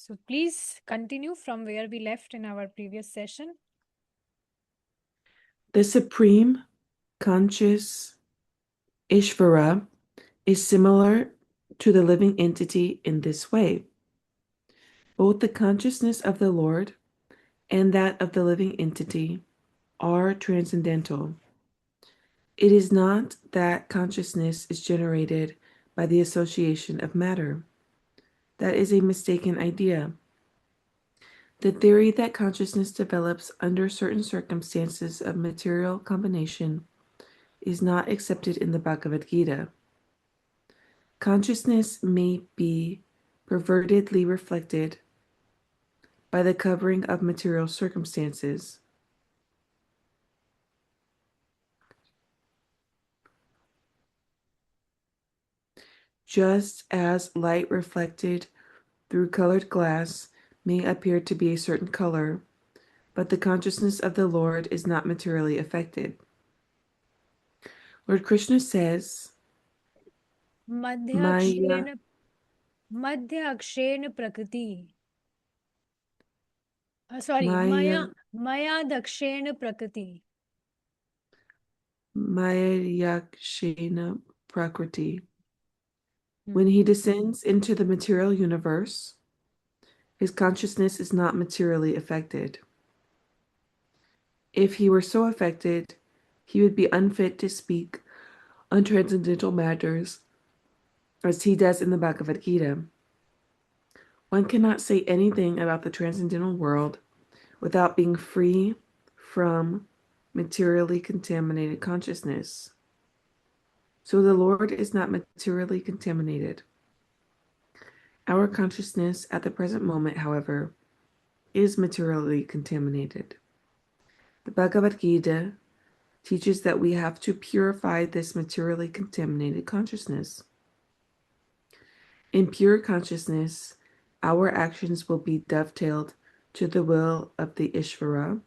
So please continue from where we left in our previous session. The supreme conscious Ishvara is similar to the living entity in this way. Both the consciousness of the Lord and that of the living entity are transcendental. It is not that consciousness is generated by the association of matter. That is a mistaken idea. The theory that consciousness develops under certain circumstances of material combination is not accepted in the Bhagavad-gītā. Consciousness may be pervertedly reflected by the covering of material circumstances. Just as light reflected through colored glass may appear to be a certain color, but the consciousness of the Lord is not materially affected. Lord Kṛṣṇa says, Maya, Madhya akshena prakriti. Sorry, Maya, Maya dakshena prakriti. Maya Yakshena Prakriti. When he descends into the material universe, his consciousness is not materially affected. If he were so affected, he would be unfit to speak on transcendental matters as he does in the Bhagavad-gītā. One cannot say anything about the transcendental world without being free from materially contaminated consciousness. So the Lord is not materially contaminated. Our consciousness at the present moment, however, is materially contaminated. The Bhagavad-gītā teaches that we have to purify this materially contaminated consciousness. In pure consciousness, our actions will be dovetailed to the will of the Ishvara,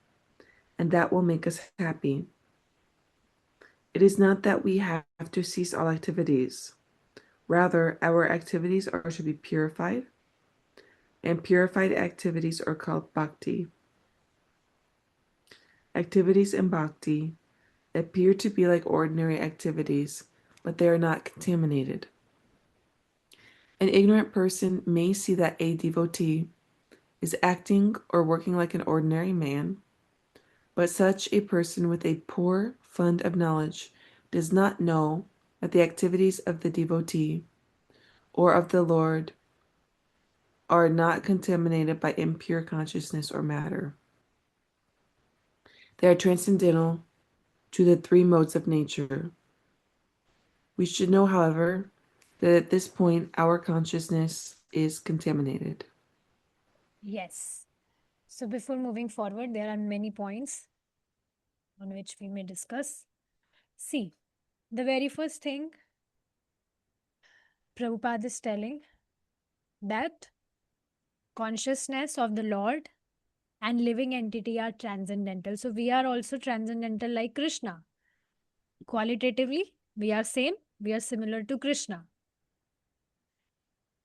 and that will make us happy. It is not that we have to cease all activities. Rather, our activities are to be purified, and purified activities are called Bhakti. Activities in Bhakti appear to be like ordinary activities, but they are not contaminated. An ignorant person may see that a devotee is acting or working like an ordinary man, but such a person with a poor fund of knowledge does not know that the activities of the devotee or of the Lord are not contaminated by impure consciousness or matter. They are transcendental to the three modes of nature. We should know, however, that at this point our consciousness is contaminated. Yes. So before moving forward, there are many points on which we may discuss. See, the very first thing Prabhupada is telling that consciousness of the Lord and living entity are transcendental. So we are also transcendental like Krishna. Qualitatively, we are same. We are similar to Krishna.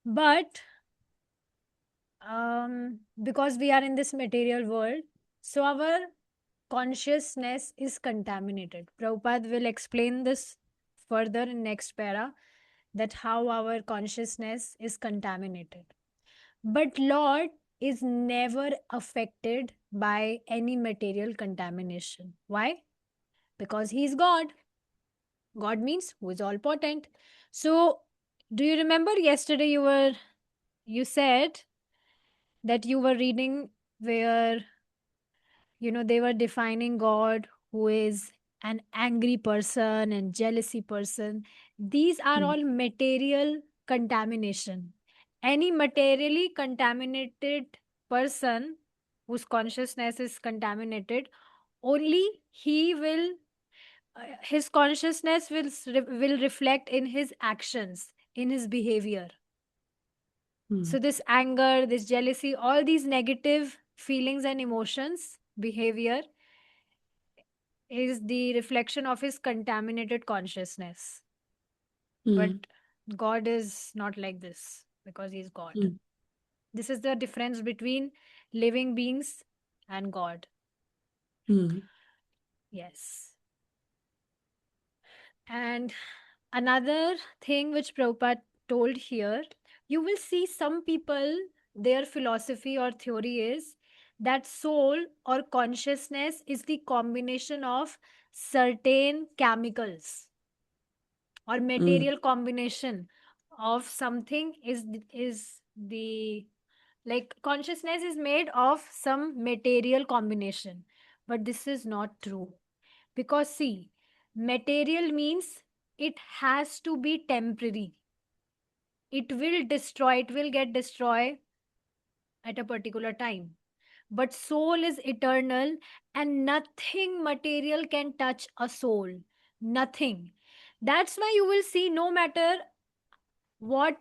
But because we are in this material world, so our consciousness is contaminated. Prabhupada will explain this further in next para, that how our consciousness is contaminated. But Lord is never affected by any material contamination. Why? Because he is God. God means who is all potent. So do you remember yesterday you said that you were reading where they were defining God who is an angry person and jealousy person. These are all material contamination. Any materially contaminated person whose consciousness is contaminated, only he will his consciousness will reflect in his actions, in his behavior. So this anger, this jealousy, all these negative feelings and emotions, behavior is the reflection of his contaminated consciousness. But God is not like this because he is God. This is the difference between living beings and God. Yes. And another thing which Prabhupada told here, you will see some people, their philosophy or theory is that soul or consciousness is the combination of certain chemicals or material combination of something is the like consciousness is made of some material combination, but this is not true. Because see, material means it has to be temporary. It will destroy, it will get destroyed at a particular time. But soul is eternal and nothing material can touch a soul. Nothing. That's why you will see no matter what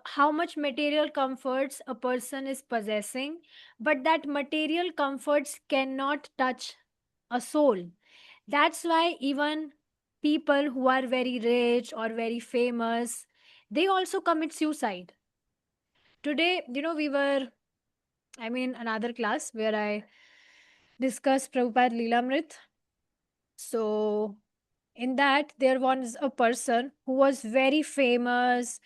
how much material comforts a person is possessing, but that material comforts cannot touch a soul. That's why even people who are very rich or very famous, they also commit suicide. Today, we were, another class where I discussed Prabhupada Leelamrit. So, in that, there was a person who was very famous,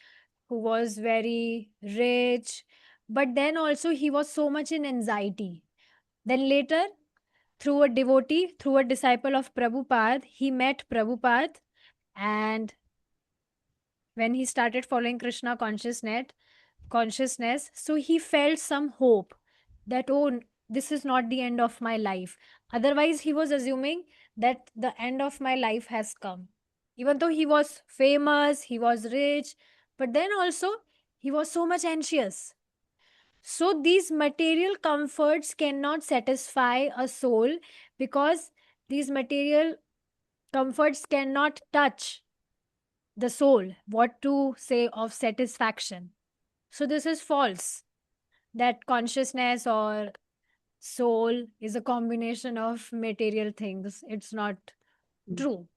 who was very rich, but then also he was so much in anxiety. Then later, through a devotee, through a disciple of Prabhupada, he met Prabhupada, and when he started following Krishna consciousness, so he felt some hope that, oh, this is not the end of my life. Otherwise, he was assuming that the end of my life has come. Even though he was famous, he was rich, but then also he was so much anxious. So these material comforts cannot satisfy a soul because these material comforts cannot touch the soul. What to say of satisfaction? So this is false. That consciousness or soul is a combination of material things. It's not true.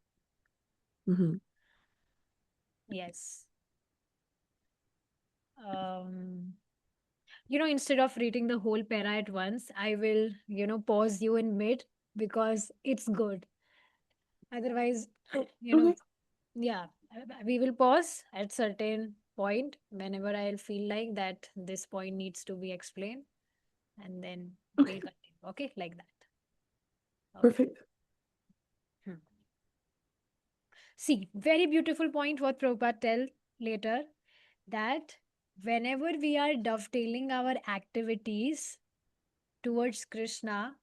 Yes. Um, instead of reading the whole para at once, I will, pause you in mid because it's good. Otherwise, you know, Okay. yeah, we will pause at certain point whenever I'll feel like that this point needs to be explained, and then we'll Okay. continue. Okay, like that. Okay. Perfect. Hmm. See, very beautiful point what Prabhupada tell later, that whenever we are dovetailing our activities towards Krishna,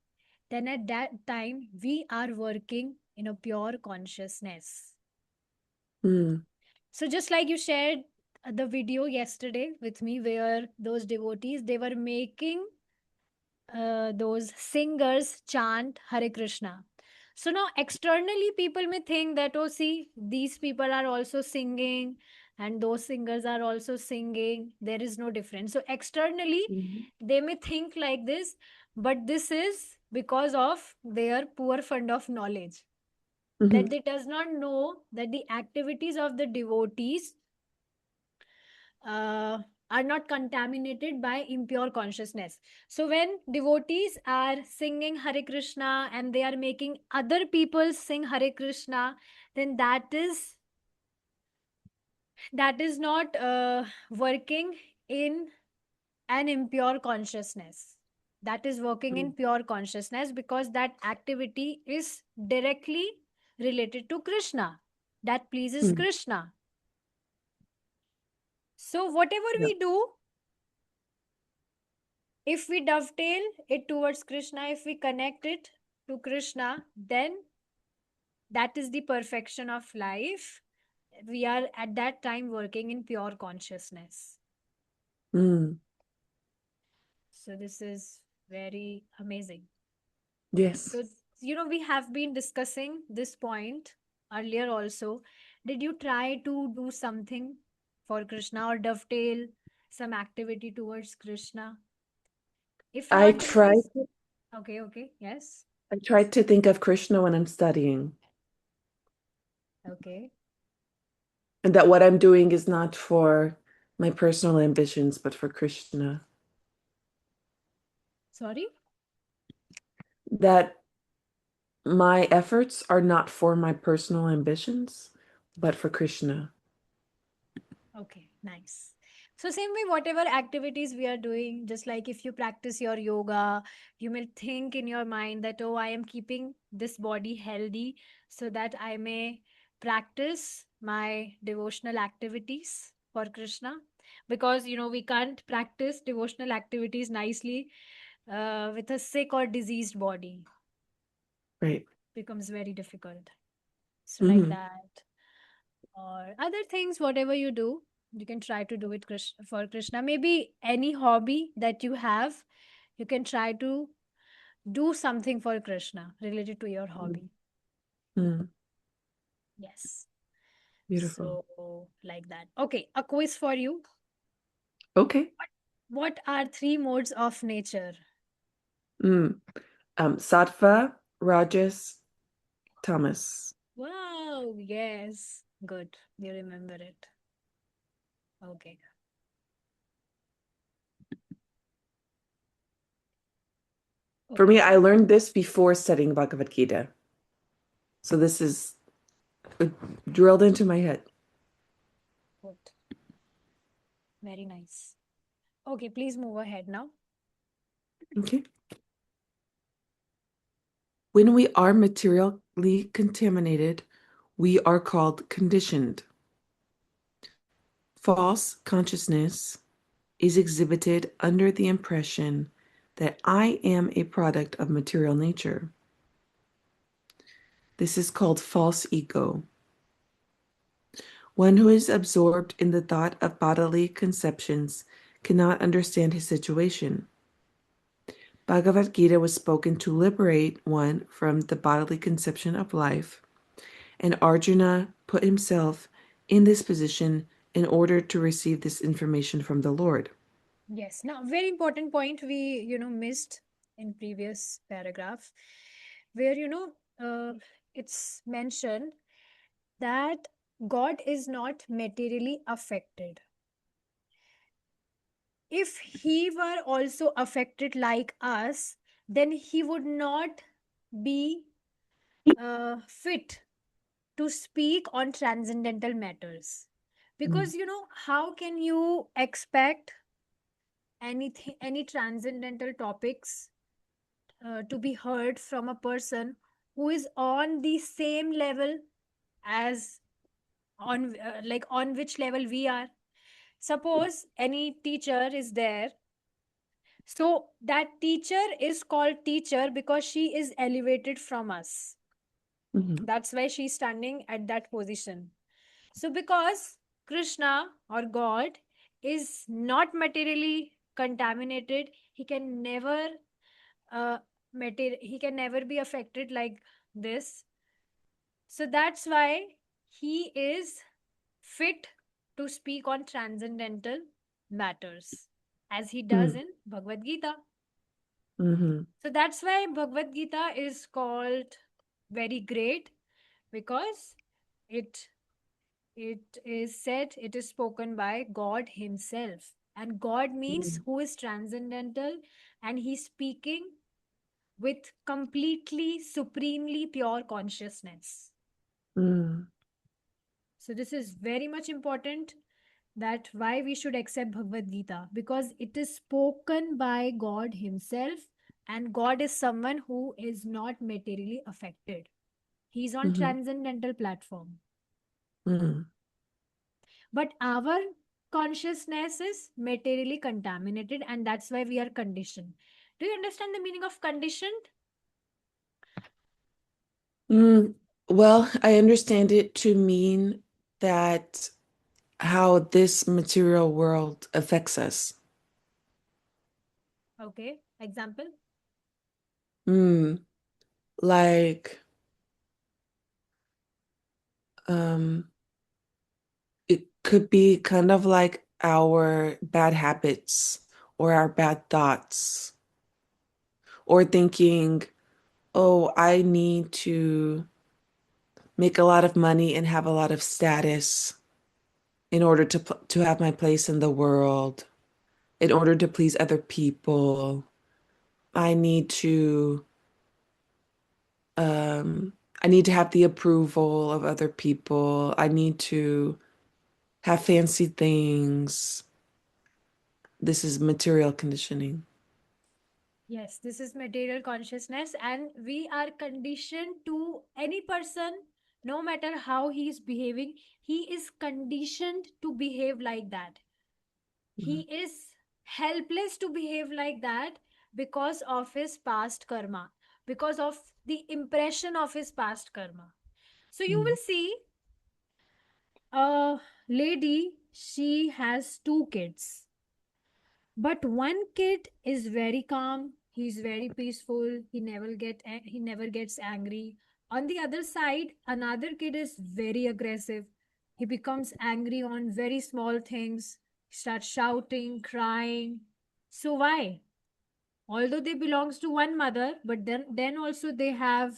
then at that time we are working in a pure consciousness. So just like you shared the video yesterday with me where those devotees, they were making those singers chant Hare Krishna. So now externally people may think that, oh, see, these people are also singing and those singers are also singing. There is no difference. So externally they may think like this, but this is because of their poor fund of knowledge, that they does not know that the activities of the devotees are not contaminated by impure consciousness. So when devotees are singing Hare Krishna and they are making other people sing Hare Krishna, then that is not working in an impure consciousness. That is working in pure consciousness because that activity is directly related to Krishna. That pleases Krishna. So whatever we do, if we dovetail it towards Krishna, if we connect it to Krishna, then that is the perfection of life. We are at that time working in pure consciousness. So this is very amazing. Yes. So, we have been discussing this point earlier also. Did you try to do something for Krishna or dovetail some activity towards Krishna? If I not, then tried please. Okay, yes. I tried to think of Krishna when I'm studying, Okay. and that what I'm doing is not for my personal ambitions, but for Krishna. Sorry? That my efforts are not for my personal ambitions, but for Krishna. Okay, nice. So same way, whatever activities we are doing, just like if you practice your yoga, you may think in your mind that, oh, I am keeping this body healthy so that I may practice my devotional activities for Krishna. Because, we can't practice devotional activities nicely with a sick or diseased body. Right. Becomes very difficult. So like Hmm. that. Or other things, whatever you do, you can try to do it for Krishna. Maybe any hobby that you have, you can try to do something for Krishna related to your hobby. Mm. Yes. Beautiful. So like that. Okay, a quiz for you. Okay. What are three modes of nature? Mm. Sattva, Rajas, Tamas. Wow, yes. Good. You remember it. Okay. For me, Okay. I learned this before studying Bhagavad-gītā. So this is drilled into my head. Good. Very nice. Okay, please move ahead now. Okay. When we are materially contaminated, we are called conditioned. False consciousness is exhibited under the impression that I am a product of material nature. This is called false ego. One who is absorbed in the thought of bodily conceptions cannot understand his situation. Bhagavad-gītā was spoken to liberate one from the bodily conception of life, and Arjuna put himself in this position in order to receive this information from the Lord. Yes. Now, very important point we, missed in previous paragraph, where, it's mentioned that God is not materially affected. If he were also affected like us, then he would not be fit to speak on transcendental matters. Mm, Because, how can you expect any transcendental topics to be heard from a person who is on the same level as on which level we are? Suppose any teacher is there, so that teacher is called teacher because she is elevated from us. mhm, That's why she's standing at that position. So because Krishna or God is not materially contaminated, he can never he can never be affected like this. So that's why he is fit to speak on transcendental matters as he does mm, in Bhagavad-gītā. mhm, So that's why Bhagavad-gītā is called very great, because it it is said, it is spoken by God himself, and God means mm, who is transcendental, and he's speaking with completely supremely pure consciousness. mm, So this is very much important, that why we should accept Bhagavad Gita, because it is spoken by God himself, and God is someone who is not materially affected. He's on mhm, transcendental platform. mm. But our consciousness is materially contaminated, and that's why we are conditioned. Do you understand the meaning of conditioned? Mm. Well, I understand it to mean that how this material world affects us. Okay. Example? Mm. Like, um, it could be kind of like our bad habits or our bad thoughts, or thinking, oh, I need to make a lot of money and have a lot of status in order to have my place in the world, in order to please other people. I need to I need to have the approval of other people. I need to have fancy things. This is material conditioning. Yes, this is material consciousness, and we are conditioned to any person, no matter how he is behaving, he is conditioned to behave like that. He Mm, is helpless to behave like that because of his past karma, because of the impression of his past karma. So you will mm, see a lady, she has two kids. But one kid is very calm, he's very peaceful, he never gets angry. On the other side, another kid is very aggressive. He becomes angry on very small things, starts shouting, crying. So why? Although they belongs to one mother, but then also they have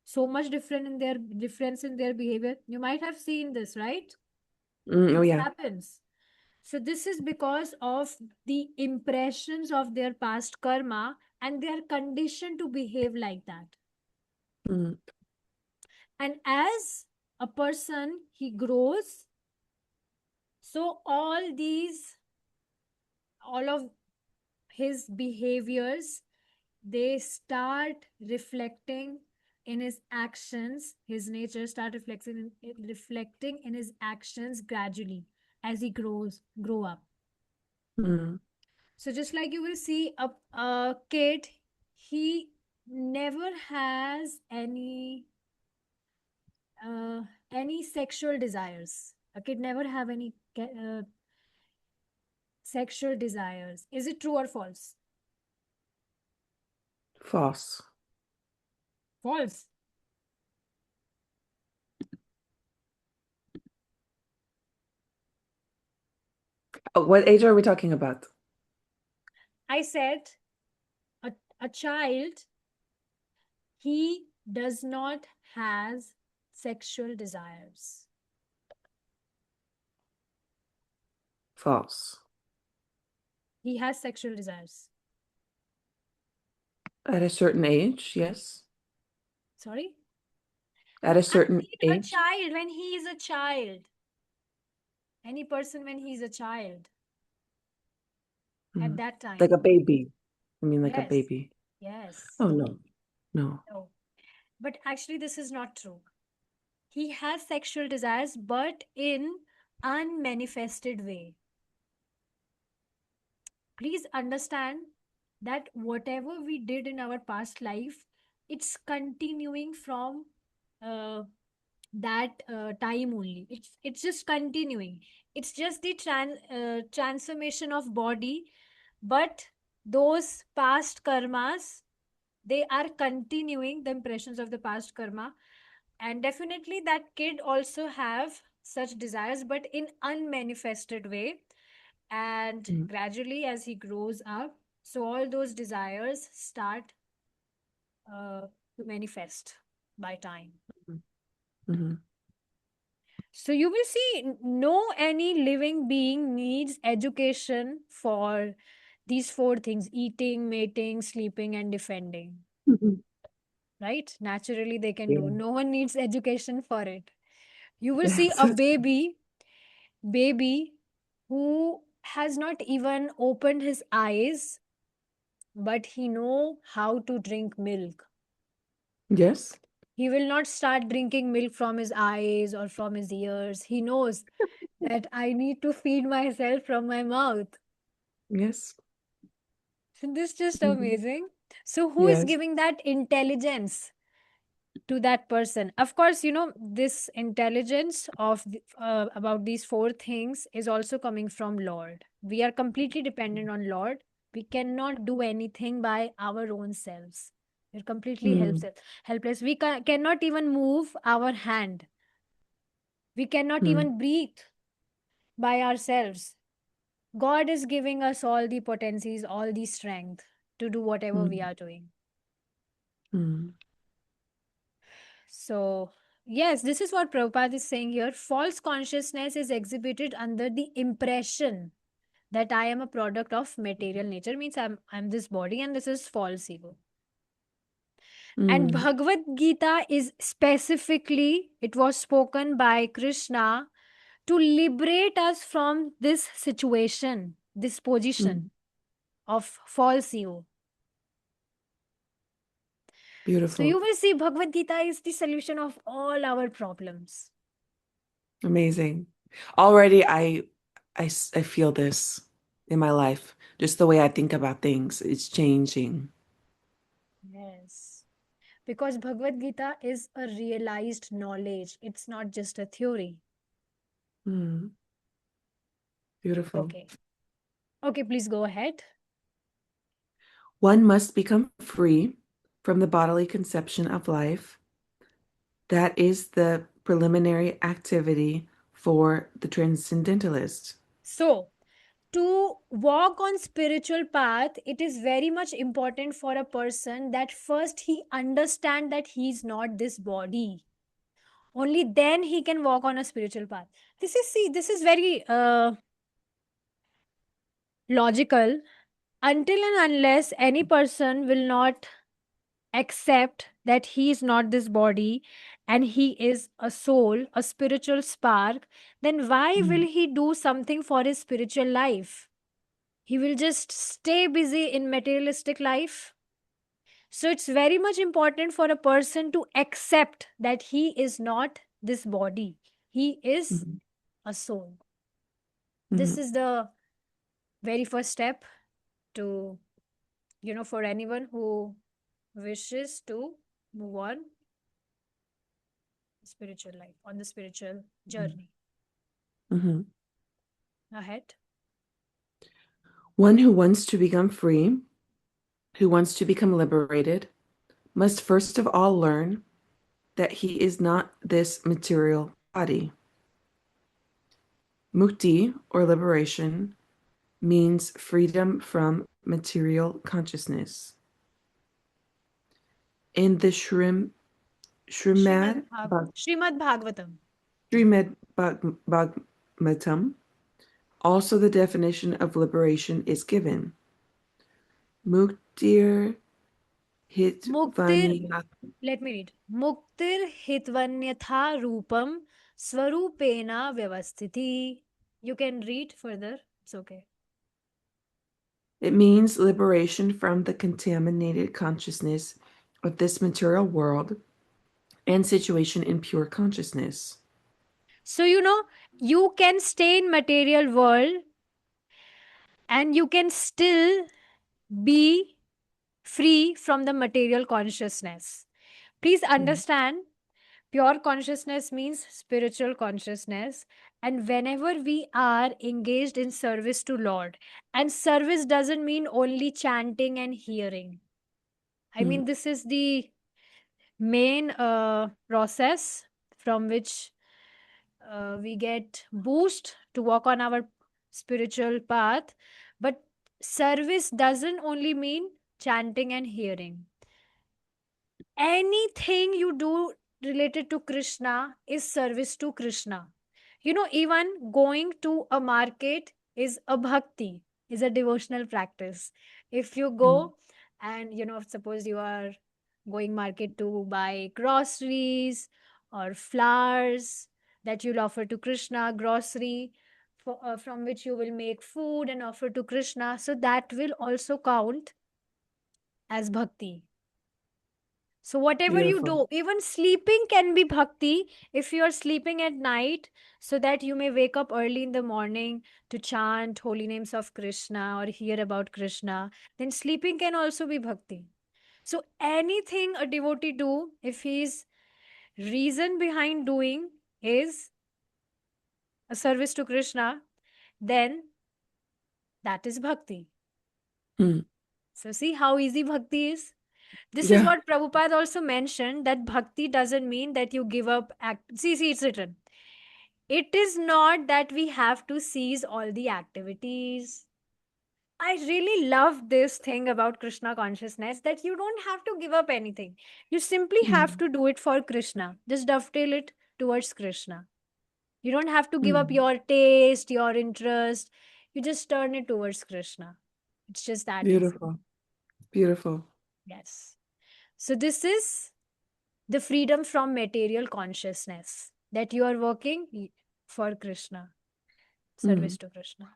so much difference in their behavior. You might have seen this, right? oh This yeah. happens. So this is because of the impressions of their past karma, and they are conditioned to behave like that. Mm, And as a person he grows, so all of his behaviors, they start reflecting in his actions. His nature start reflecting in his actions gradually as he grow up. mm, So just like you will see a kid, he never has any sexual desires. A kid never have any sexual desires. Is it true or false? false. False. Oh, what age are we talking about? I said a child, he does not has sexual desires. False. He has sexual desires. At a certain age, yes. Sorry? At a I certain mean a age. child when he is a child. Any person when he is a child. At Mm. that Like time. a baby. I mean, like a Yes. baby. Yes. Oh no, no. No. But actually, this is not true. He has sexual desires, but in unmanifested way. Please understand that whatever we did in our past life, it's continuing from uh, that time only. It's just continuing. It's just the transformation of body, but those past karmas, they are continuing the impressions of the past karma. And definitely that kid also have such desires, but in unmanifested way. And Mm, gradually as he grows up, so all those desires start uh, to manifest by time. mm, So you will see, no any living being needs education for these four things: eating, mating, sleeping, and defending. mhm. Right? Naturally, they can do. Yeah. No one needs education for it. You will see Yes. a baby who has not even opened his eyes, but he know how to drink milk. Yes. He will not start drinking milk from his eyes or from his ears. He knows that I need to feed myself from my mouth. Yes. So this is just Mhm. amazing. So who is Yes. giving that intelligence to that person? Of course, this intelligence of about these four things is also coming from Lord. We are completely dependent on Lord. We cannot do anything by our own selves. We're completely Mm, helpless. We cannot even move our hand. We cannot mm, even breathe by ourselves. God is giving us all the potencies, all the strength to do whatever we mm, are doing. mm, So, yes, this is what Prabhupada is saying here. False consciousness is exhibited under the impression that I am a product of material nature, means I'm this body and this is false ego. And Mm. Bhagavad-gītā is specifically, it was spoken by Krishna to liberate us from this situation, this Mm. position of false ego. So Beautiful. you will see Bhagavad-gītā is the solution of all our problems. Amazing. Already I feel this in my life. Just the way I think about things, it's changing. Yes. Because Bhagavad-gītā is a realized knowledge. It's not just a theory. Mm. Beautiful. Okay. Okay, please go ahead. One must become free from the bodily conception of life. That is the preliminary activity for the transcendentalist. So, to walk on spiritual path, it is very much important for a person that first he understand that he is not this body. Only then he can walk on a spiritual path. This is very logical. Until and unless any person will not accept that he is not this body and he is a soul, a spiritual spark, then why will Mm. he do something for his spiritual life? He will just stay busy in materialistic life. So it's very much important for a person to accept that he is not this body. He is Mhm. a soul. This Mhm. is the very first step to, for anyone who wishes to move on spiritual life, on the spiritual journey. Mhm. Ahead. One who wants to become free, who wants to become liberated, must first of all learn that he is not this material body. Mukti, or liberation, means freedom from material consciousness. In the Srimad, Bhag- Srimad Bhagavatam. Bhagavatam, also the definition of liberation is given. Muktir Muktir, hitvani. let me read. Muktir hitvanyatha rupam swarupena vyavasthiti. You can read further. It's okay. It means liberation from the contaminated consciousness of this material world and situation in pure consciousness. So, you can stay in material world and you can still be free from the material consciousness. Please understand, pure consciousness means spiritual consciousness. And whenever we are engaged in service to Lord, and service doesn't mean only chanting and hearing. I Mm. mean, this is the main process from which we get boost to walk on our spiritual path. But service doesn't only mean chanting and hearing. Anything you do related to Krishna is service to Krishna. Even going to a market is a bhakti, is a devotional practice. If you Mm. go and, suppose you are going market to buy groceries or flowers that you'll offer to Krishna, grocery from which you will make food and offer to Krishna. So that will also count as bhakti. So, whatever you Beautiful. do, even sleeping can be bhakti if you are sleeping at night so that you may wake up early in the morning to chant holy names of Krishna or hear about Krishna. Then, sleeping can also be bhakti. So, anything a devotee do, if his reason behind doing is a service to Krishna, then that is bhakti. Mm. So, see how easy bhakti is? This is Yeah. what Prabhupada also mentioned, that bhakti doesn't mean that you give up see, it's written. It is not that we have to cease all the activities. I really love this thing about Krishna consciousness, that you don't have to give up anything. You simply have Mm. to do it for Krishna. Just dovetail it towards Krishna. You don't have to give up Mm. your taste, your interest. You just turn it towards Krishna. It's just that easy. Beautiful. Beautiful. Yes. So this is the freedom from material consciousness, that you are working for Krishna, service Mm. to Krishna.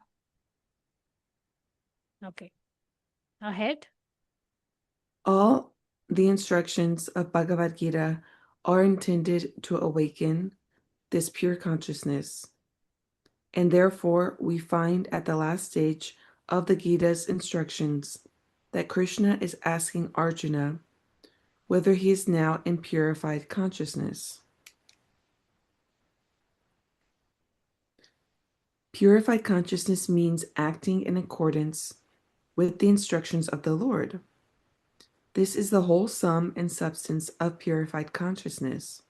Okay. Ahead. All the instructions of Bhagavad-gītā are intended to awaken this pure consciousness. And therefore, we find at the last stage of the Gita's instructions that Krishna is asking Arjuna whether he is now in purified consciousness. Purified consciousness means acting in accordance with the instructions of the Lord. This is the whole sum and substance of purified consciousness.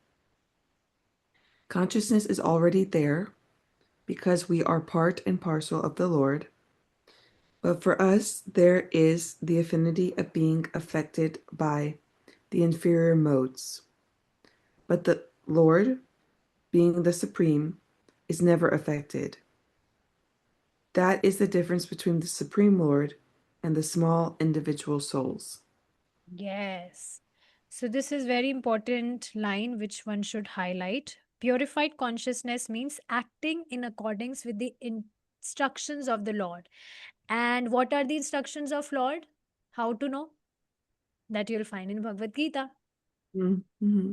Consciousness is already there because we are part and parcel of the Lord. But for us, there is the affinity of being affected by the inferior modes. But the Lord, being the Supreme, is never affected. That is the difference between the Supreme Lord and the small individual souls. Yes. So this is very important line which one should highlight. Purified consciousness means acting in accordance with the instructions of the Lord. And what are the instructions of Lord? How to know? That you'll find in Bhagavad-gītā. Mm-hmm.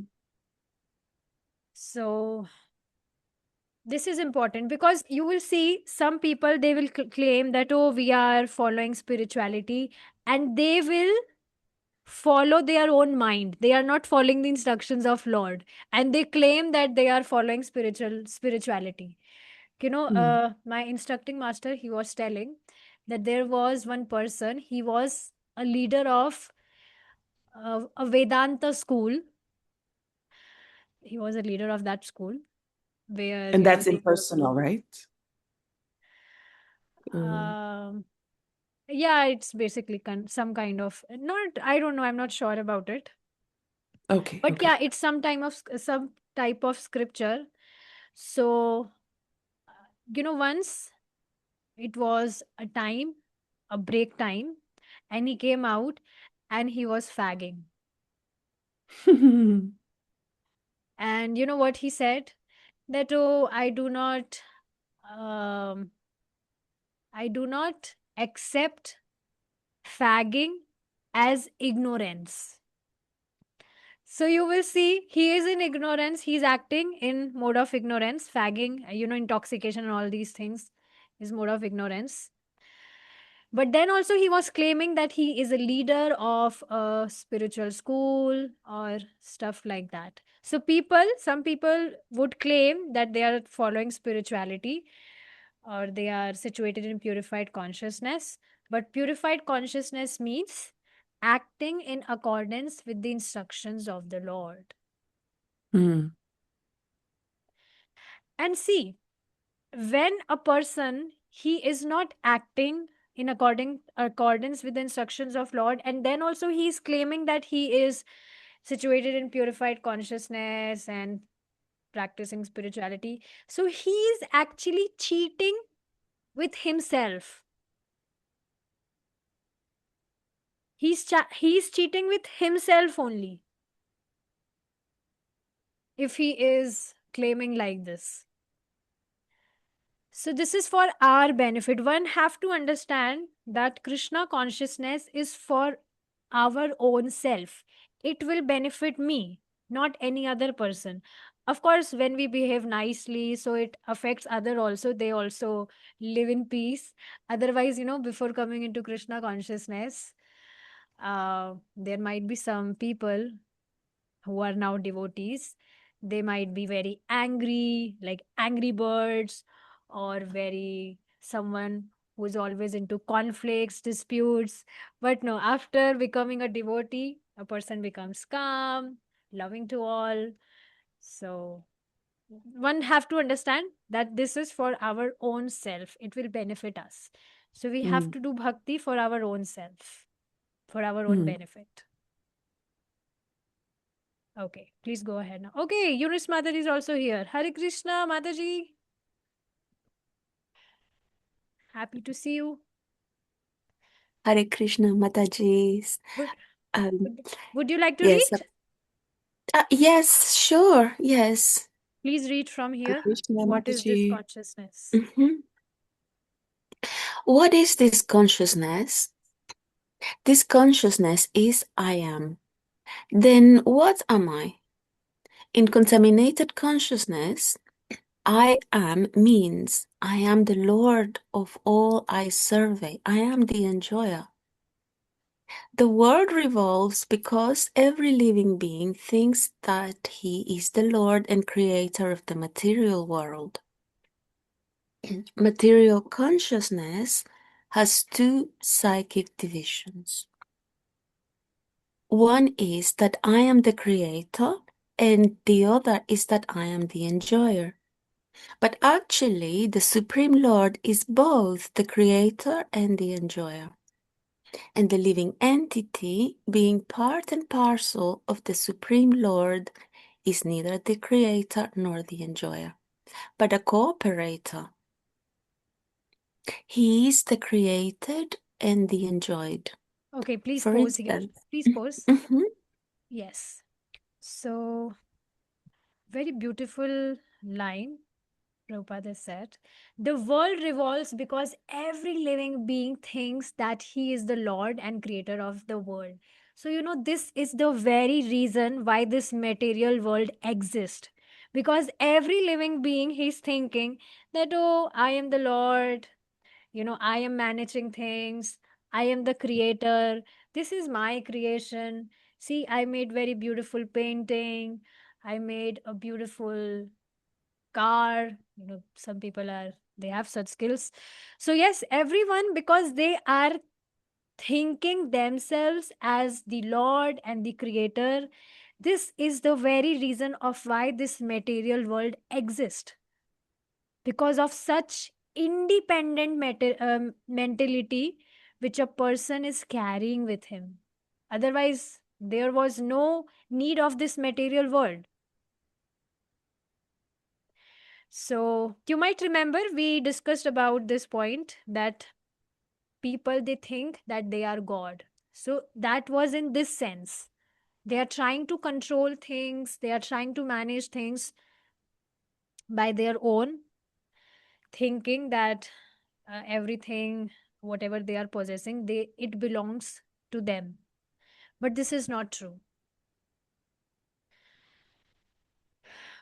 So this is important because you will see some people, they will claim that, oh, we are following spirituality, and they will follow their own mind. They are not following the instructions of Lord, and they claim that they are following spirituality. Mm. My instructing master, he was telling that there was one person, he was a leader of a Vedanta school. He was a leader of that school where, And that's impersonal, right? Mm. um, yeah, it's basically some kind of, not, I don't know, I'm not sure about it, Okay, but okay. yeah, it's some type of scripture. So once it was a break time, and he came out and he was fagging. And you know what he said? That, oh, um, I do not accept fagging as ignorance. So you will see he is in ignorance. He's acting in mode of ignorance. Fagging, intoxication and all these things is mode of ignorance. But then also he was claiming that he is a leader of a spiritual school or stuff like that. So some people would claim that they are following spirituality, or they are situated in purified consciousness. But purified consciousness means acting in accordance with the instructions of the Lord. Mm. And see, when a person, he is not acting in accordance with the instructions of Lord, and then also he is claiming that he is situated in purified consciousness and practicing spirituality, so he is actually cheating with himself. He's cheating with himself only if he is claiming like this. So this is for our benefit. One have to understand that Krishna consciousness is for our own self. It will benefit me, not any other person. Of course, when we behave nicely, so it affects other also. They also live in peace. Otherwise, before coming into Krishna consciousness, there might be some people who are now devotees. They might be very angry, like angry birds, or very someone who is always into conflicts, disputes. But no, after becoming a devotee, a person becomes calm, loving to all. So one have to understand that this is for our own self. It will benefit us. So we have Mm. to do bhakti for our own self, for our own Mm. benefit. Okay, please go ahead now. Okay, Eunice Mother is also here. Hare Krishna, Mataji. Happy to see you. Hare Krishna, Mataji. Would, Um, would you like to yes, read? yes, sure, yes. Please read from Hare here. Krishna, What is this Mataji. consciousness? What is this consciousness? This consciousness is I am. Then what am I? In contaminated consciousness, I am means I am the Lord of all I survey. I am the enjoyer. The world revolves because every living being thinks that he is the Lord and creator of the material world. Material consciousness has two psychic divisions. One is that I am the creator, and the other is that I am the enjoyer. But actually, the Supreme Lord is both the creator and the enjoyer. And the living entity, being part and parcel of the Supreme Lord, is neither the creator nor the enjoyer, but a cooperator. He is the created and the enjoyed. Okay, please For pause here. instance, Please pause. mhm, Yes. So, very beautiful line Prabhupada said. The world revolves because every living being thinks that he is the Lord and creator of the world. So, this is the very reason why this material world exists. Because every living being, he's thinking that, oh, I am the Lord, I am managing things, I am the creator, this is my creation. See, I made very beautiful painting, I made a beautiful car. Some people they have such skills. So yes, everyone, because they are thinking themselves as the Lord and the creator, this is the very reason of why this material world exists, because of such independent mentality which a person is carrying with him. Otherwise there was no need of this material world. So you might remember we discussed about this point that people, they think that they are God. So that was in this sense. They are trying to control things, they are trying to manage things by their own, thinking that everything, whatever they are possessing, it belongs to them. But this is not true.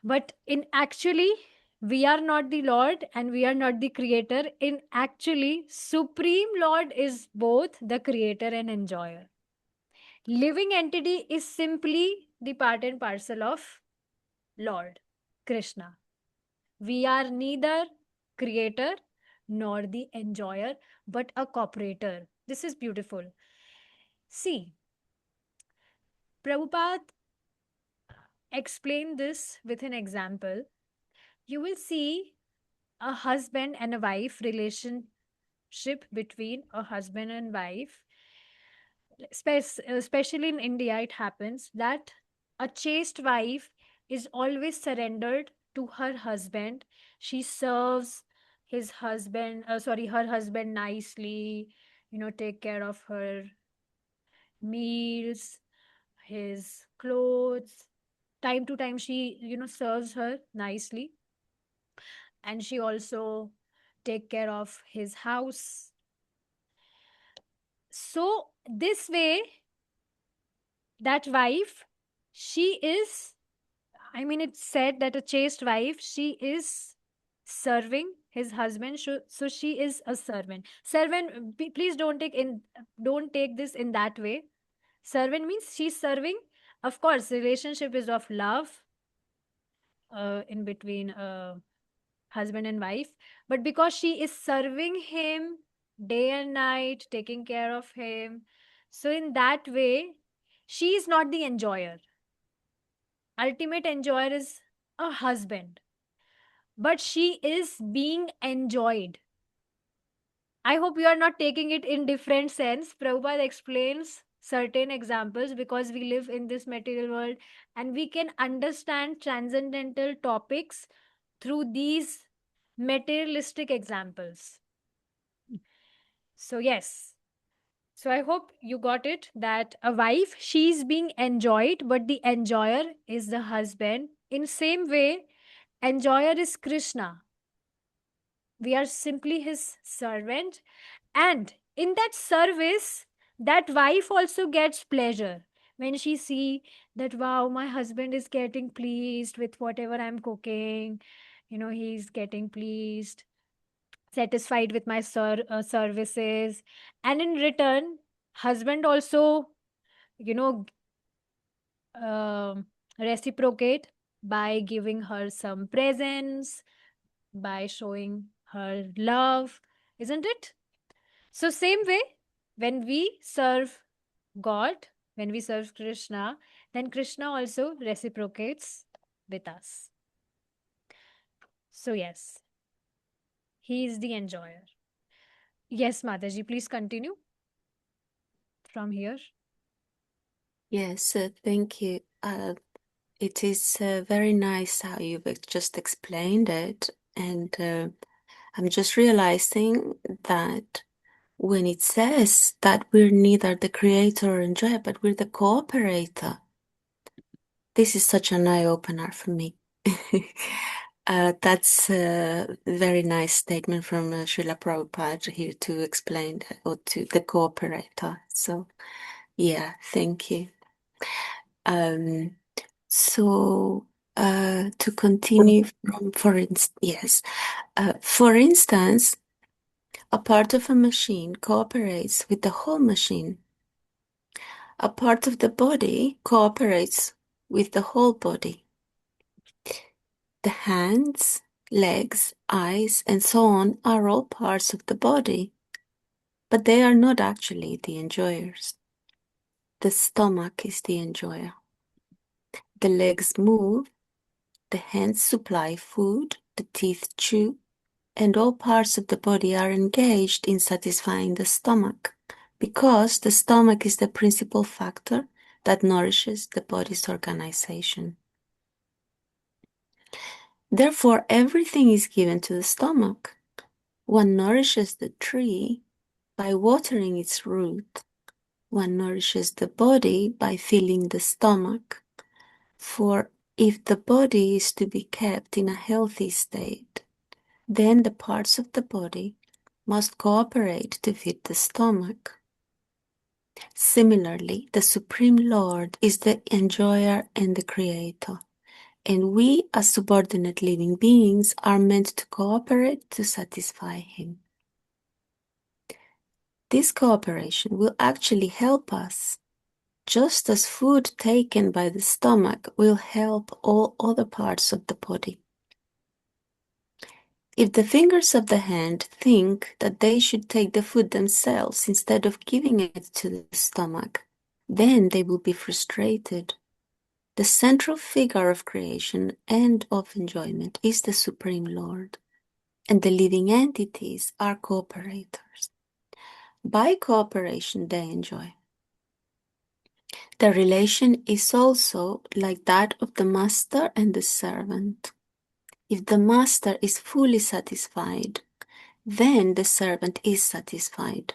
But in actually, we are not the Lord and we are not the creator. In actually, Supreme Lord is both the creator and enjoyer. Living entity is simply the part and parcel of Lord Krishna. We are neither creator nor the enjoyer, but a cooperator. This is beautiful. See, Prabhupada explained this with an example. You will see a husband and a wife relationship between a husband and wife. Especially in India, it happens that a chaste wife is always surrendered to her husband. She serves her husband nicely, take care of her meals, his clothes. Time to time, she, serves her nicely, and she also take care of his house. So this way, that wife, she is, I mean, it's said that a chaste wife, she is serving his husband. So she is a servant. Servant, please don't take this in that way. Servant means she's serving. Of course, relationship is of love in between husband and wife, but because she is serving him day and night, taking care of him, so in that way, she is not the enjoyer. Ultimate enjoyer is a husband, but she is being enjoyed. I hope you are not taking it in different sense. Prabhupada explains certain examples because we live in this material world and we can understand transcendental topics through these materialistic examples. So yes. So I hope you got it, that a wife, she's being enjoyed, but the enjoyer is the husband. In same way, enjoyer is Krishna. We are simply his servant. And in that service, that wife also gets pleasure when she see that, wow, my husband is getting pleased with whatever I'm cooking. He's getting pleased, satisfied with my services. And in return, husband also, you know, um reciprocate by giving her some presents, by showing her love, isn't it? So, same way, when we serve God, when we serve Krishna, then Krishna also reciprocates with us. So, yes, he is the enjoyer. Yes, Mataji, please continue from here. Yes, thank you. It is very nice how you've just explained it. And I'm just realizing that when it says that we're neither the creator or enjoyer, but we're the cooperator, this is such an eye-opener for me. That's a very nice statement from Srila Prabhupada here to explain or to the cooperator. So, yeah, thank you. So to continue from, for instance, a part of a machine cooperates with the whole machine. A part of the body cooperates with the whole body. The hands, legs, eyes, and so on are all parts of the body, but they are not actually the enjoyers. The stomach is the enjoyer. The legs move, the hands supply food, the teeth chew, and all parts of the body are engaged in satisfying the stomach, because the stomach is the principal factor that nourishes the body's organization. Therefore, everything is given to the stomach. One nourishes the tree by watering its root. One nourishes the body by filling the stomach. For if the body is to be kept in a healthy state, then the parts of the body must cooperate to feed the stomach. Similarly, the Supreme Lord is the enjoyer and the creator, and we as subordinate living beings are meant to cooperate to satisfy him. This cooperation will actually help us, just as food taken by the stomach will help all other parts of the body. If the fingers of the hand think that they should take the food themselves instead of giving it to the stomach, then they will be frustrated. The central figure of creation and of enjoyment is the Supreme Lord, and the living entities are cooperators. By cooperation, they enjoy. The relation is also like that of the master and the servant. If the master is fully satisfied, then the servant is satisfied.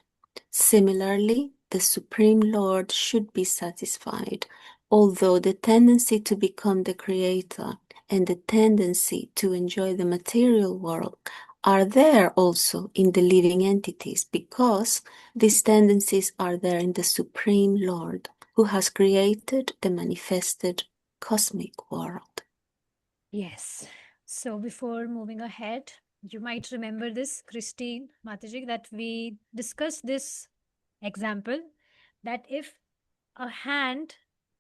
Similarly, the Supreme Lord should be satisfied, although the tendency to become the creator and the tendency to enjoy the material world are there also in the living entities, because these tendencies are there in the Supreme Lord, who has created the manifested cosmic world. Yes. So before moving ahead, you might remember this, Christine, Mataji, that we discussed this example, that if a hand,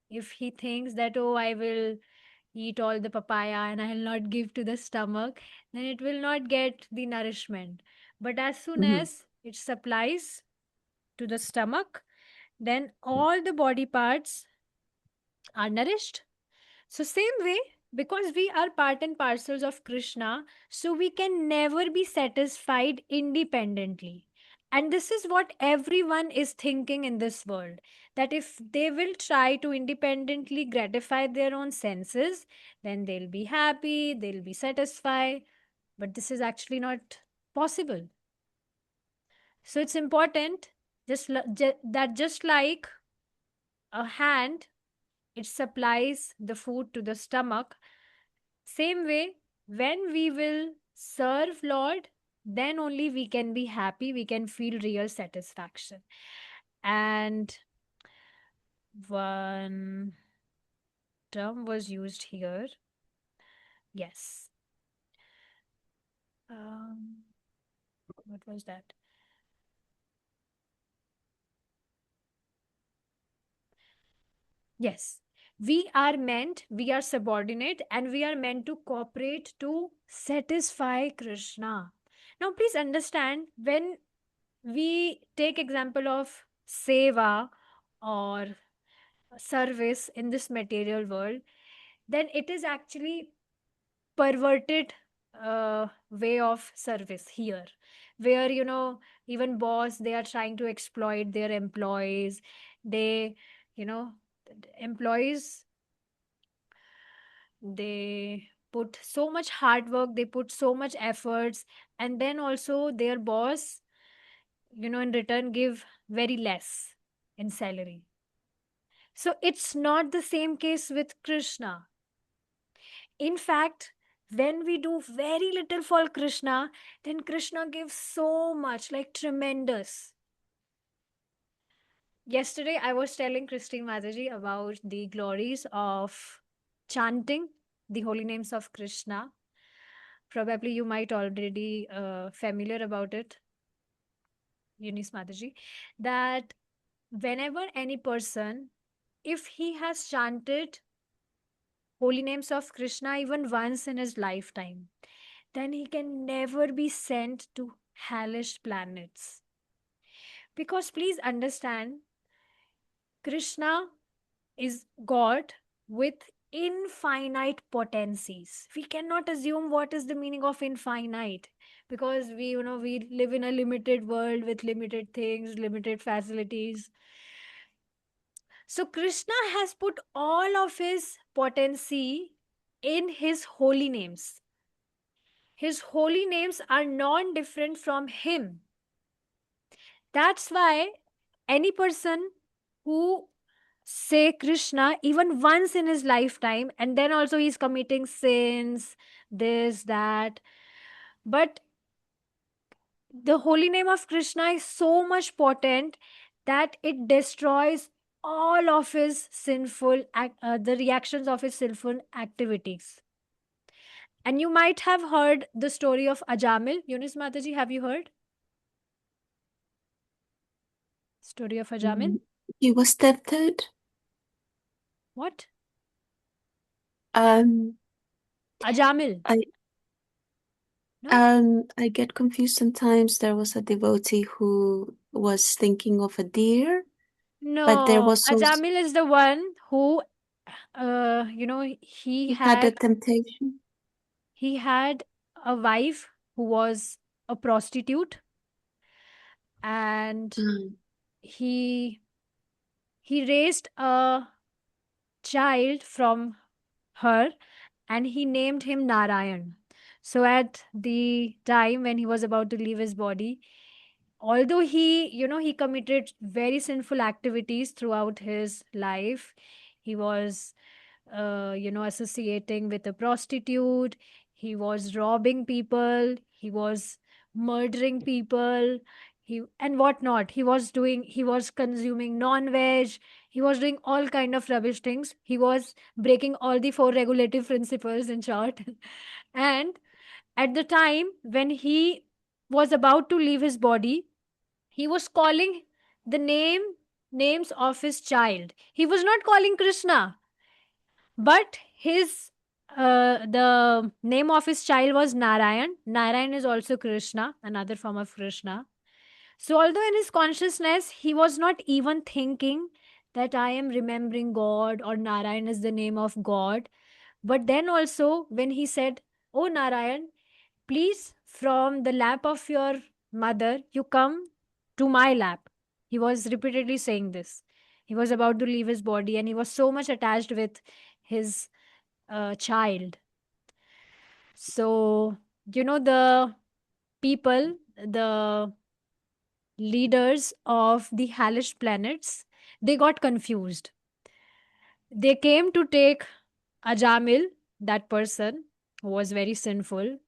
if he thinks that, oh, I will eat all the papaya and I'll not give to the stomach, then it will not get the nourishment. But as soon as it supplies to the stomach, then all the body parts are nourished. So, same way, because we are part and parcels of Krishna, so we can never be satisfied independently. And this is what everyone is thinking in this world, that if they will try to independently gratify their own senses, then they'll be happy, they'll be satisfied. But this is actually not possible. So it's important that just like a hand, it supplies the food to the stomach. Same way, when we will serve Lord, then only we can be happy, we can feel real satisfaction. And one term was used here. Yes. What was that? Yes. We are subordinate, and we are meant to cooperate to satisfy Krishna. Now, please understand, when we take example of seva or service in this material world, then it is actually perverted way of service here, where even boss, they are trying to exploit their employees. They, you know employees, they put so much hard work, they put so much efforts, and then also their boss, in return, give very less in salary. So it's not the same case with Krishna. In fact, when we do very little for Krishna, then Krishna gives so much, like tremendous. Yesterday, I was telling Christine Mataji about the glories of chanting the holy names of Krishna. Probably you might already familiar about it, Eunice Mataji, that whenever any person, if he has chanted holy names of Krishna even once in his lifetime, then he can never be sent to hellish planets. Because please understand, Krishna is God with infinite potencies. We cannot assume what is the meaning of infinite, because we live in a limited world with limited things, limited facilities. So Krishna has put all of his potency in his holy names. His holy names are non-different from him. That's why any person who say Krishna even once in his lifetime, and then also he's committing sins, this, that. But the holy name of Krishna is so much potent that it destroys all of his the reactions of his sinful activities. And you might have heard the story of Ajamil. Eunice Mataji, have you heard? Story of Ajamil? He was tempted. What? Um, Ajamil? I No? I get confused sometimes. There was a devotee who was thinking of a deer, but there No. was also Ajamil is the one who, he had a temptation. he had a wife who was a prostitute, and Mm. he raised a child from her, and he named him Narayan. So at the time when he was about to leave his body, although he committed very sinful activities throughout his life, he was associating with a prostitute, he was robbing people, he was murdering people, and whatnot. He was consuming non-veg, he was doing all kind of rubbish things, he was breaking all the four regulative principles, in short. And at the time when he was about to leave his body, he was calling the names of his child. He was not calling Krishna, but his the name of his child was Narayan. Narayan is also Krishna, another form of Krishna. So although in his consciousness he was not even thinking that I am remembering God or Narayan is the name of God, but then also when he said, "Oh Narayan, please, from the lap of your mother, you come to my lap." He was repeatedly saying this. He was about to leave his body, and he was so much attached with his child. So, the people, the leaders of the hellish planets, they got confused. They came to take Ajamil, that person who was very sinful.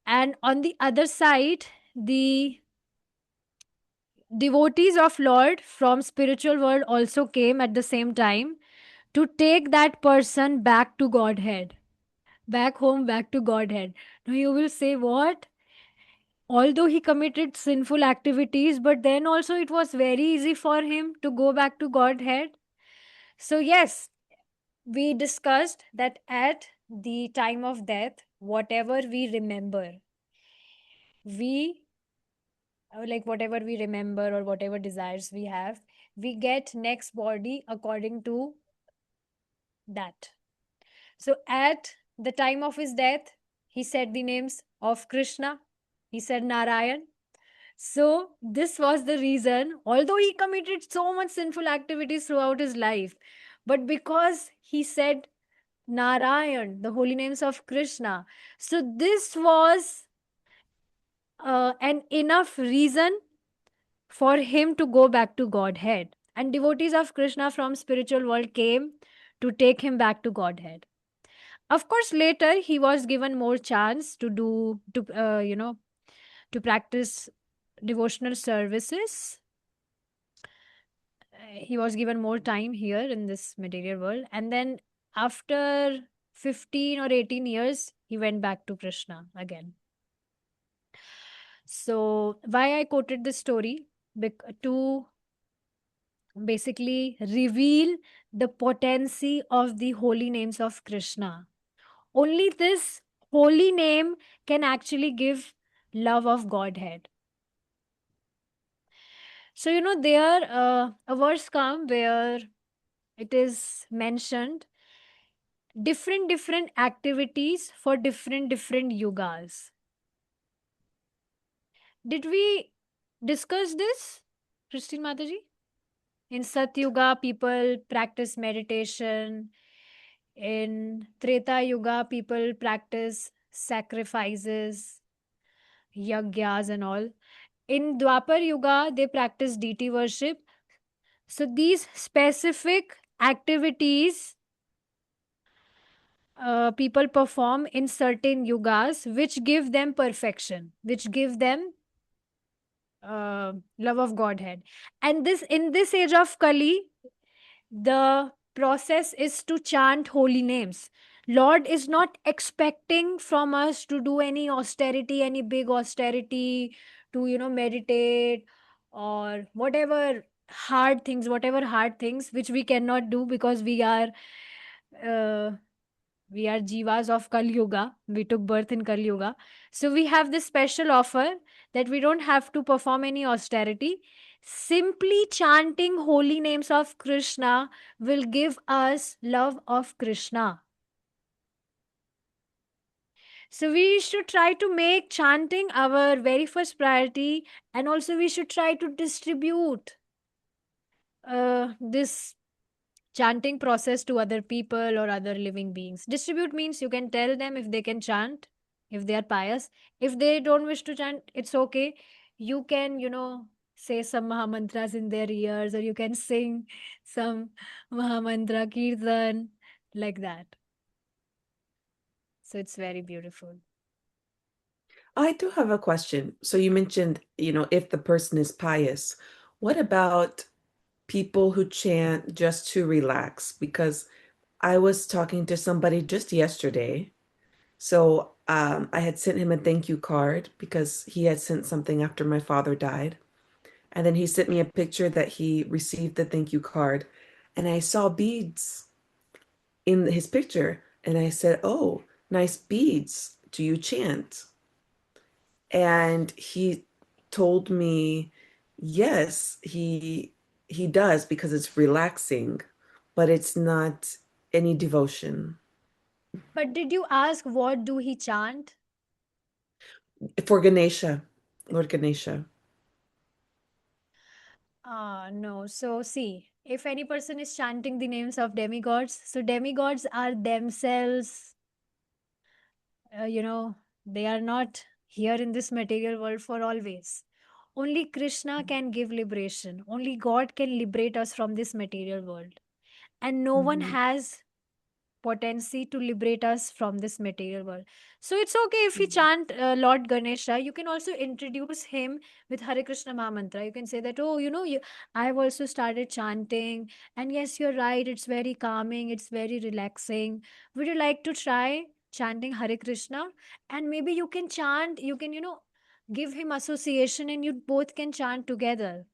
And on the other side, the devotees of Lord from spiritual world also came at the same time to take that person back to Godhead, back home, back to Godhead. Now you will say, what? Although he committed sinful activities, but then also it was very easy for him to go back to Godhead. So, yes, we discussed that at the time of death, whatever we remember, we like whatever we remember or whatever desires we have, we get next body according to that. So at the time of his death, he said the names of Krishna, he said Narayan. So this was the reason, although he committed so much sinful activities throughout his life, but because he said Narayan, the holy names of Krishna, so this was an enough reason for him to go back to Godhead. And devotees of Krishna from spiritual world came to take him back to Godhead. Of course, later he was given more chance to do to practice devotional services. He was given more time here in this material world, and then after 15 or 18 years, he went back to Krishna again. So, why I quoted this story? To basically reveal the potency of the holy names of Krishna. Only this holy name can actually give love of Godhead. So, there a verse come where it is mentioned different activities for different yugas. Did we discuss this, Christine Mataji? In Satyuga, people practice meditation. In Treta Yuga, people practice sacrifices, yagyas, and all. In Dwapar Yuga, they practice deity worship. So, these specific activities people perform in certain yugas, which give them perfection, which give them love of Godhead. And this in this age of Kali, the process is to chant holy names. Lord is not expecting from us to do any austerity, any big austerity, to meditate or whatever hard things which we cannot do because uh, we are jivas of Kali Yuga. We took birth in Kali Yuga. So we have this special offer that we don't have to perform any austerity. Simply chanting holy names of Krishna will give us love of Krishna. So we should try to make chanting our very first priority, and also we should try to distribute this chanting process to other people or other living beings. Distribute means you can tell them if they can chant, if they are pious. If they don't wish to chant, it's okay. You can, say some Mahamantras in their ears, or you can sing some Mahamantra Kirtan, like that. So it's very beautiful. I do have a question. So you mentioned, if the person is pious, what about people who chant just to relax? Because I was talking to somebody just yesterday. So I had sent him a thank you card because he had sent something after my father died. And then he sent me a picture that he received the thank you card. And I saw beads in his picture. And I said, "Oh, nice beads. Do you chant?" And he told me, yes, he does because it's relaxing, but it's not any devotion. But did you ask what do he chant? For Ganesha, Lord Ganesha. No. So see, if any person is chanting the names of demigods, so demigods are themselves, they are not here in this material world for always. Only Krishna can give liberation. Only God can liberate us from this material world. And no one Mhm. has potency to liberate us from this material world. So it's okay if we Mhm. chant Lord Ganesha. You can also introduce him with Hare Krishna Mahamantra. You can say that, oh, I've also started chanting. And yes, you're right. It's very calming. It's very relaxing. Would you like to try chanting Hare Krishna? And maybe you can chant, give him association and you both can chant together.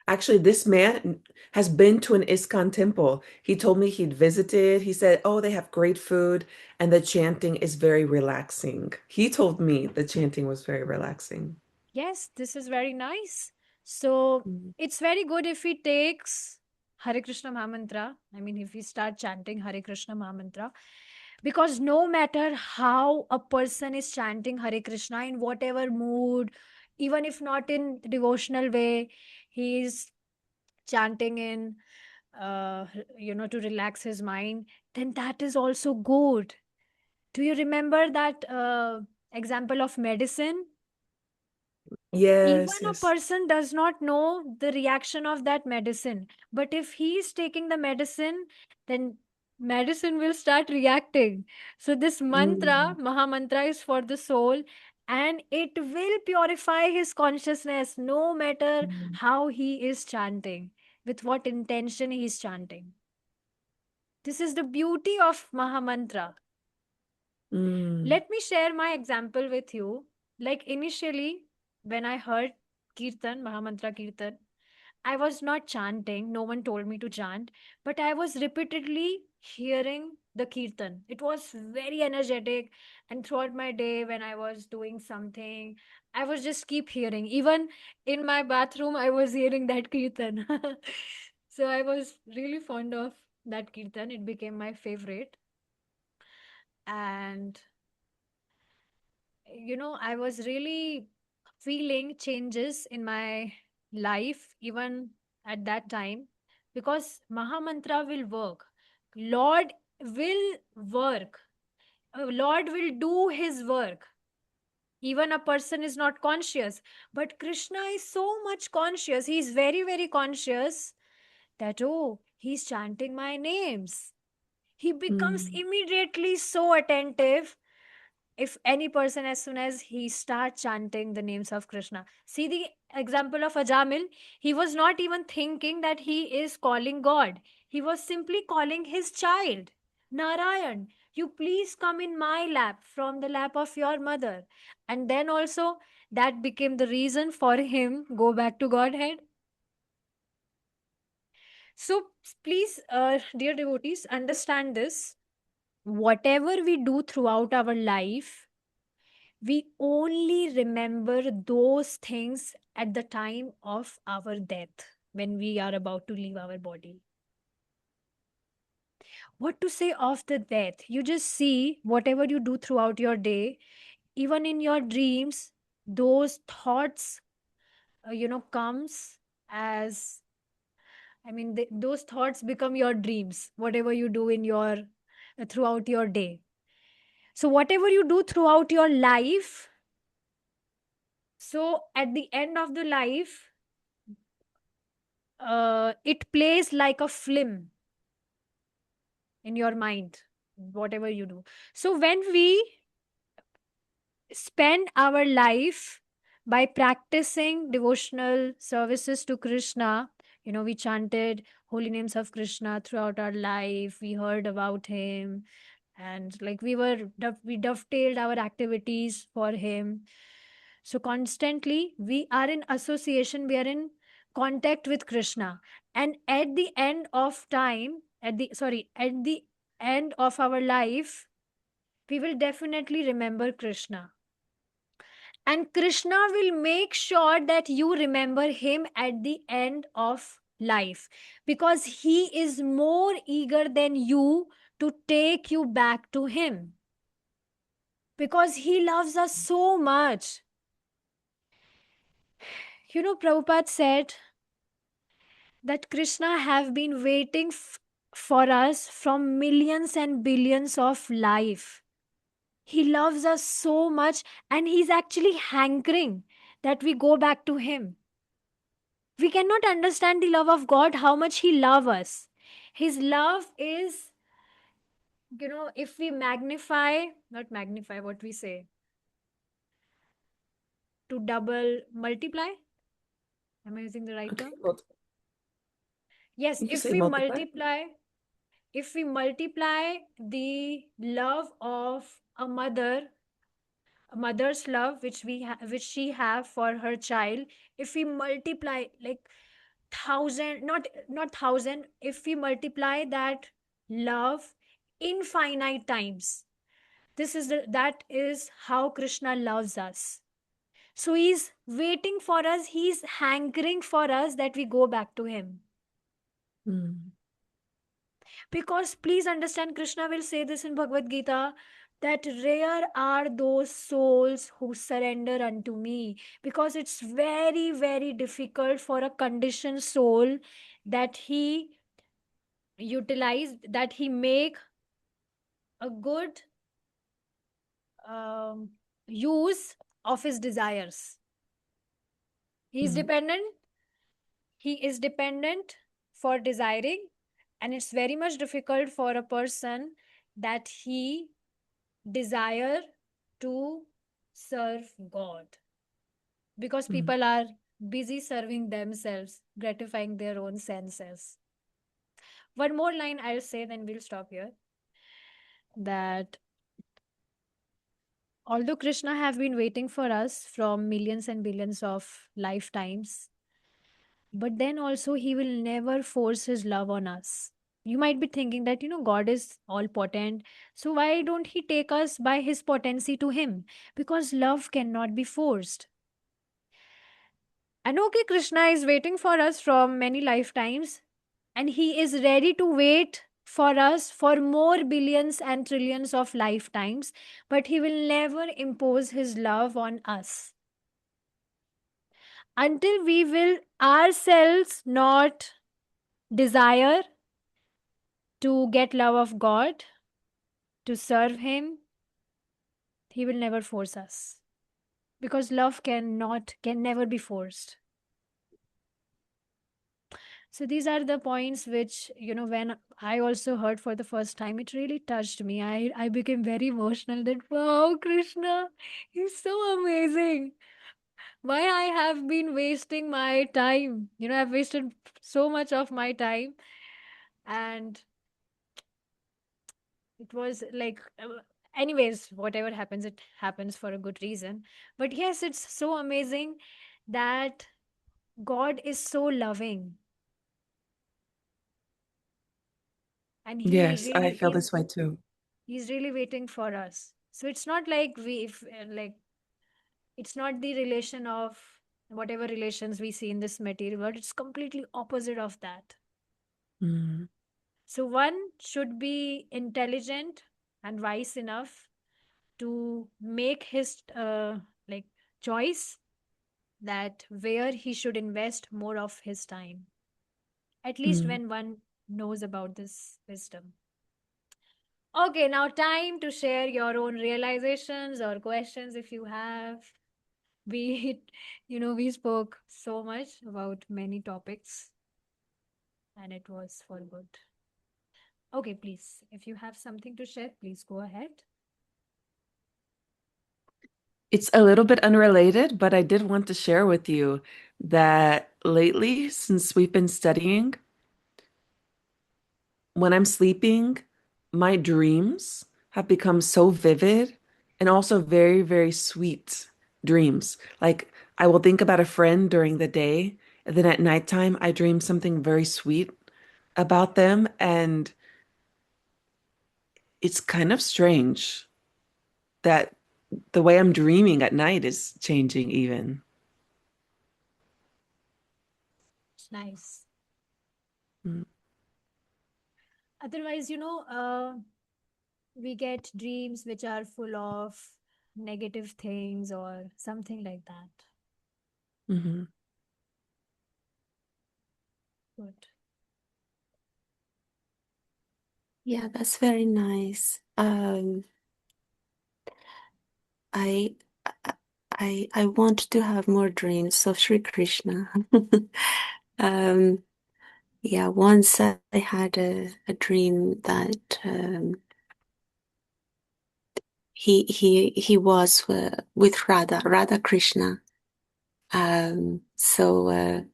Actually, this man has been to an ISKCON temple. He told me he'd visited. He said, "Oh, they have great food and the chanting is very relaxing." He told me the chanting was very relaxing. Yes, this is very nice. So Mhm. it's very good if he takes Hare Krishna Mahamantra. I mean, if we start chanting Hare Krishna Mahamantra, because no matter how a person is chanting Hare Krishna in whatever mood, even if not in devotional way, he is chanting in, to relax his mind, then that is also good. Do you remember that example of medicine? Even Yes, a yes. person does not know the reaction of that medicine. But if he is taking the medicine, then medicine will start reacting. So, this mantra, Mm. Maha Mantra, is for the soul and it will purify his consciousness no matter Mm. how he is chanting, with what intention he is chanting. This is the beauty of Maha Mantra. Mm. Let me share my example with you. Like initially, when I heard Kirtan, Mahamantra Kirtan, I was not chanting. No one told me to chant, but I was repeatedly hearing the Kirtan. It was very energetic. And throughout my day, when I was doing something, I was just keep hearing. Even in my bathroom, I was hearing that Kirtan. So I was really fond of that Kirtan. It became my favorite. And I was really feeling changes in my life even at that time, because Mahamantra will work. Lord will work. Lord will do his work. Even a person is not conscious, but Krishna is so much conscious. He is very, very conscious that, oh, he's chanting my names. He becomes Mm. immediately so attentive if any person, as soon as he starts chanting the names of Krishna. See the example of Ajamil. He was not even thinking that he is calling God. He was simply calling his child, Narayan. You please come in my lap from the lap of your mother. And then also that became the reason for him go back to Godhead. So please, dear devotees, understand this. Whatever we do throughout our life, we only remember those things at the time of our death, when we are about to leave our body. What to say of the death? You just see whatever you do throughout your day, even in your dreams, those thoughts, comes as, those thoughts become your dreams, whatever you do in your throughout your day. So whatever you do throughout your life, so at the end of the life, it plays like a film in your mind, whatever you do. So when we spend our life by practicing devotional services to Krishna, we chanted holy names of Krishna throughout our life, we heard about him, and like we dovetailed our activities for him. So constantly we are in association, we are in contact with Krishna. And at the end of time, at the end of our life, we will definitely remember Krishna. And Krishna will make sure that you remember him at the end of life, because he is more eager than you to take you back to him, because he loves us so much. Prabhupada said that Krishna have been waiting for us from millions and billions of life. He loves us so much, and he's actually hankering that we go back to Him. We cannot understand the love of God, how much He loves us. His love is, if we not magnify, what we say, to double, multiply. Am I using the right Okay, term? well, Yes, you can if say we multiply. multiply the love of a mother's love which she have for her child, if we multiply like thousand, not thousand, if we multiply that love infinite times, that is how Krishna loves us. So he's waiting for us, he's hankering for us that we go back to him. Mm. Because please understand, Krishna will say this in Bhagavad-gītā, that rare are those souls who surrender unto me. Because it's very, very difficult for a conditioned soul that he make a good um, use of his desires. He is Mm. dependent. He is dependent for desiring, and it's very much difficult for a person that he desire to serve God, because Mm. people are busy serving themselves, gratifying their own senses. One more line I'll say, then we'll stop here. That although Krishna have been waiting for us from millions and billions of lifetimes, but then also he will never force his love on us. You might be thinking that, God is all potent, so why don't he take us by his potency to him? Because love cannot be forced. And okay, Krishna is waiting for us from many lifetimes, and he is ready to wait for us for more billions and trillions of lifetimes, but he will never impose his love on us until we will ourselves not desire to get love of God, to serve him. He will never force us, because love can never be forced. So these are the points which, when I also heard for the first time, it really touched me. I became very emotional that, wow, Krishna, he's so amazing. Why I have been wasting my time? I've wasted so much of my time. And it was like, anyways, whatever happens, it happens for a good reason. But yes, it's so amazing that God is so loving, and Yes, I feel this way too. he's really waiting for us. So it's not like it's not the relation of whatever relations we see in this material world. It's completely opposite of that. Mm. So one should be intelligent and wise enough to make his like choice, that where he should invest more of his time, at least Mm. when one knows about this wisdom. Okay, now time to share your own realizations or questions if you have. We, we spoke so much about many topics, and it was for good. Okay, please, if you have something to share, please go ahead. It's a little bit unrelated, but I did want to share with you that lately, since we've been studying, when I'm sleeping, my dreams have become so vivid and also very, very sweet dreams. Like I will think about a friend during the day, and then at nighttime, I dream something very sweet about them. And it's kind of strange that the way I'm dreaming at night is changing even. It's nice. Mm. Otherwise, we get dreams which are full of negative things or something like that. Mhm. Good. Yeah, that's very nice. I I want to have more dreams of Sri Krishna. Yeah, once I had a dream that he was with Radha Krishna. So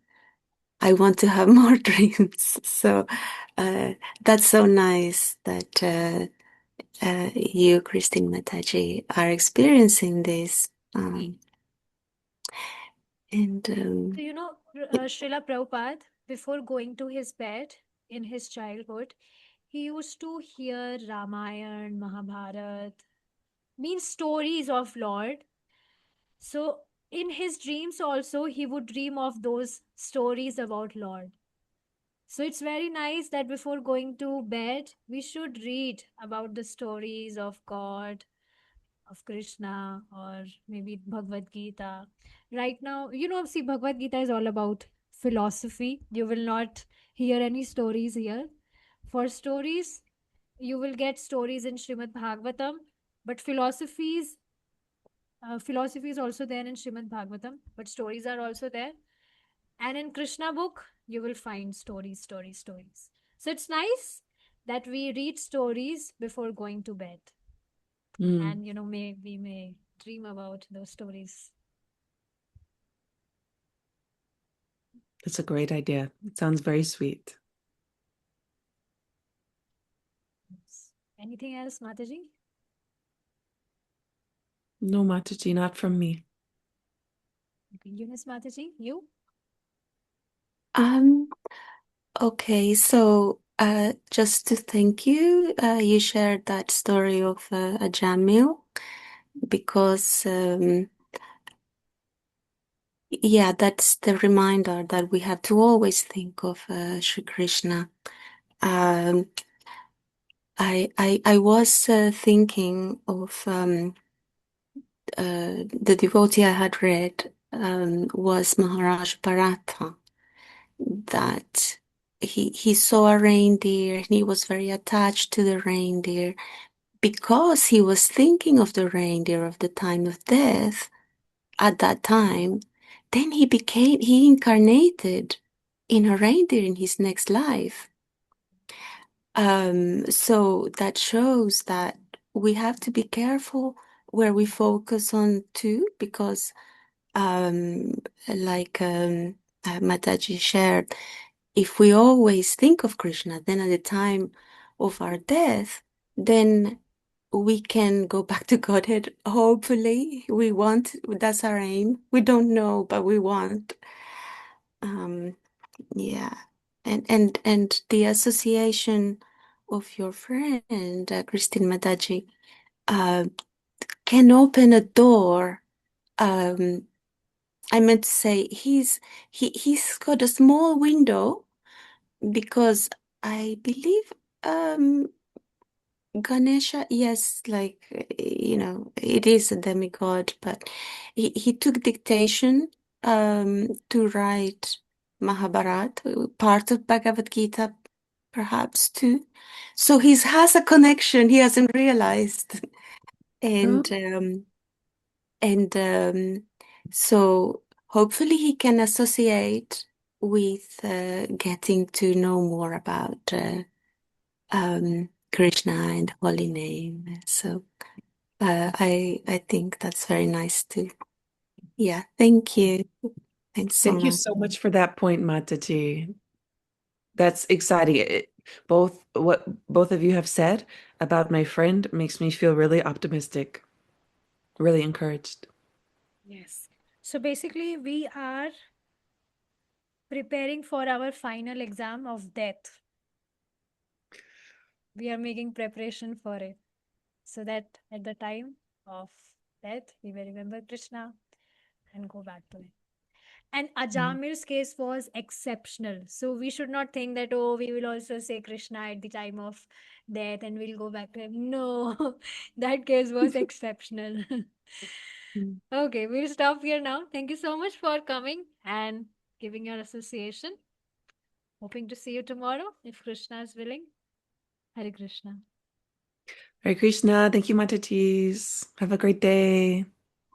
I want to have more dreams. So that's so nice that you, Christine Mataji, are experiencing this. So, you know, Srila Prabhupada, before going to his bed in his childhood, he used to hear Ramayana, Mahabharata, means stories of Lord. So, in his dreams also, he would dream of those stories about Lord. So, it's very nice that before going to bed, we should read about the stories of God, of Krishna, or maybe Bhagavad-gītā. Right now, you know, see, Bhagavad-gītā is all about philosophy. You will not hear any stories here. For stories, you will get stories in Srimad Bhagavatam, but philosophy is also there in Srimad Bhagavatam, but stories are also there. And in Krishna book, you will find stories, stories, stories. So it's nice that we read stories before going to bed. And you know, we may dream about those stories. That's a great idea. It sounds very sweet. Anything else, Mataji? No, Mataji, not from me. Eunice, Mataji, you? Okay, so just to thank you, you shared that story of a Jamil because yeah, that's the reminder that we have to always think of Sri Krishna. I was thinking of the devotee I had read was Maharaj Bharata, that he saw a reindeer and he was very attached to the reindeer because he was thinking of the reindeer of the time of death at that time. Then he incarnated in a reindeer in his next life. So that shows that we have to be careful where we focus on too, because like Mataji shared, if we always think of Krishna, then at the time of our death, then we can go back to Godhead. Hopefully, we want, that's our aim. We don't know, but we want. Yeah. And the association of your friend, Christine Mataji, can open a door. I meant to say he's got a small window because I believe Ganesha, yes, like it is a demigod, but he took dictation to write Mahabharata, part of Bhagavad-gītā, perhaps too. So he has a connection he hasn't realized, and so hopefully he can associate with getting to know more about Krishna and holy name. So I think that's very nice too. Yeah, thank you. Thanks so Thank you much. so much for that point, Mataji. That's exciting. What both of you have said about my friend makes me feel really optimistic, really encouraged. Yes. So basically, we are preparing for our final exam of death. We are making preparation for it so that at the time of death, we may remember Krishna and go back to it. And Ajamir's case was exceptional. So we should not think that, oh, we will also say Krishna at the time of death and we'll go back to him. No, that case was exceptional. Okay, we'll stop here now. Thank you so much for coming and giving your association. Hoping to see you tomorrow if Krishna is willing. Hare Krishna. Hare Krishna. Thank you, Matatis. Have a great day.